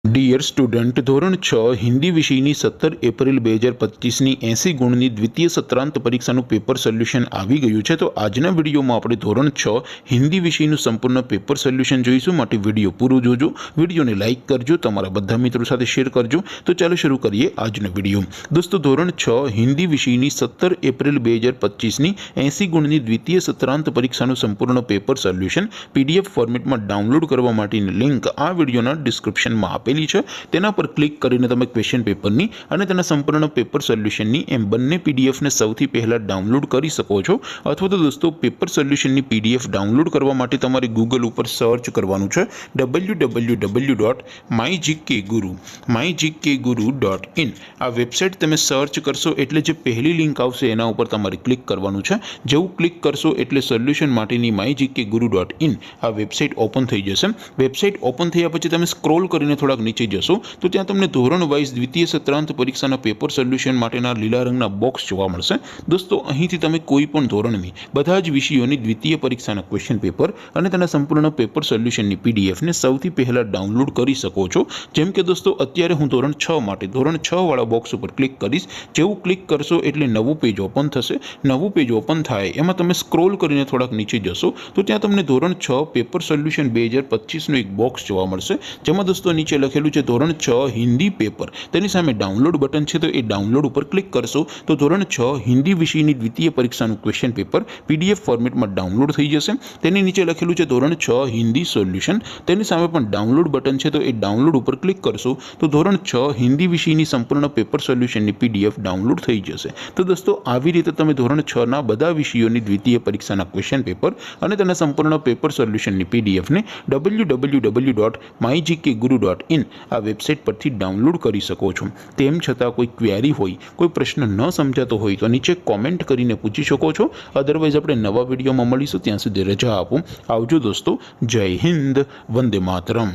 Dear student, ધોરણ 6 હિન્દી વિષયની 17 April 2025ની 80 ગુણની દ્વિતીય સત્રાંત પરીક્ષાનું પેપર સોલ્યુશન આવી ગયું છે। તો આજના વિડીયોમાં આપણે ધોરણ 6 હિન્દી વિષયનું સંપૂર્ણ પેપર સોલ્યુશન જોઈશું। માટે વિડીયો પૂરો જોજો, વિડીયોને લાઇક કરજો, તમારા બધા મિત્રો સાથે શેર કરજો। તો ચાલો શરૂ કરીએ આજનો વિડીયો। દોસ્તો, ધોરણ 6 હિન્દી વિષયની 17 એપ્રિલ 2025ની 80 ગુણની દ્વિતીય સત્રાંત પરીક્ષાનું સંપૂર્ણ પેપર સોલ્યુશન PDF ફોર્મેટમાં ડાઉનલોડ કરવા માટેની લિંક આ વિડીયોના ડિસ્ક્રિપ્શનમાં આપેલી છે। તેના પર ક્લિક કરીને તમે ક્વેશ્ચન પેપરની અને તેના સંપૂર્ણ પેપર સોલ્યુશનની એમ બંને PDF ને સૌથી પહેલા ડાઉનલોડ કરી શકો છો। અથવા તો દોસ્તો, પેપર સોલ્યુશનની PDF ડાઉનલોડ કરવા માટે તમારે ગૂગલ ઉપર સર્ચ કરવાનું છે www.mygkguru.in। આ વેબસાઇટ તમે સર્ચ કરશો એટલે જે પહેલી લિંક આવશે એના ઉપર તમારે ક્લિક કરવાનું છે। જેવું ક્લિક કરશો એટલે સોલ્યુશન માટેની mygkguru.in આ વેબસાઇટ ઓપન થઈ જશે। વેબસાઇટ ઓપન થયા પછી તમે સ્ક્રોલ કરીને થોડાક નીચે જશો તો ત્યાં તમને ધોરણ વાઇઝ દ્વિતીય સત્રાંત પરીક્ષાના પેપર સોલ્યુશન માટેના લીલા રંગના બોક્સ જોવા મળશે। દોસ્તો, અહીંથી તમે કોઈ પણ ધોરણની બધા જ વિષયોની દ્વિતીય પરીક્ષાના ક્વેશ્ચન પેપર અને તેના સંપૂર્ણ પેપર સોલ્યુશનની PDF ને સૌથી પહેલા ડાઉનલોડ કરી શકો છો। જેમ કે દોસ્તો, અત્યારે હું ધોરણ 6 માટે ધોરણ 6 વાળા બોક્સ ઉપર ક્લિક કરીશ। જેવું ક્લિક કરશો એટલે નવું પેજ ઓપન થશે। નવું પેજ ઓપન થાય એમાં તમે સ્ક્રોલ કરીને થોડાક નીચે જશો તો ત્યાં તમને ધોરણ 6 પેપર સોલ્યુશન 2025નું એક બોક્સ જોવા મળશે। જેમાં દોસ્તો નીચે લખેલું છે ધોરણ 6 હિન્દી પેપર, તેની સામે ડાઉનલોડ બટન છે તો એ ડાઉનલોડ ઉપર ક્લિક કરશો તો ધોરણ 6 હિન્દી વિષયની દ્વિતીય પરીક્ષાનું ક્વેશ્ચન પેપર PDF ફોર્મેટમાં ડાઉનલોડ થઈ જશે। તેની નીચે લખેલું છે ધોરણ 6 હિન્દી સોલ્યુશન, તેની સામે પણ ડાઉનલોડ બટન છે તો એ ડાઉનલોડ ઉપર ક્લિક કરશો તો ધોરણ 6 હિન્દી વિષયની સંપૂર્ણ પેપર સોલ્યુશનની PDF ડાઉનલોડ થઈ જશે। તો દોસ્તો, આવી રીતે તમે ધોરણ 6 ના બધા વિષયોની દ્વિતીય પરીક્ષાના ક્વેશ્ચન પેપર અને તેના સંપૂર્ણ પેપર સોલ્યુશનની PDF ને www.mygkguru.in આ વેબસાઇટ પરથી ડાઉનલોડ કરી શકો છો। તેમ છતાં કોઈ ક્વેરી હોય, કોઈ પ્રશ્ન ન સમજાતો હોય તો નીચે કોમેન્ટ કરીને પૂછી શકો છો। અદરવાઇઝ આપણે નવા વિડીયોમાં મળીશું, ત્યાં સુધી રજા આપો। આવજો દોસ્તો, જય હિન્દ, વંદે માતરમ।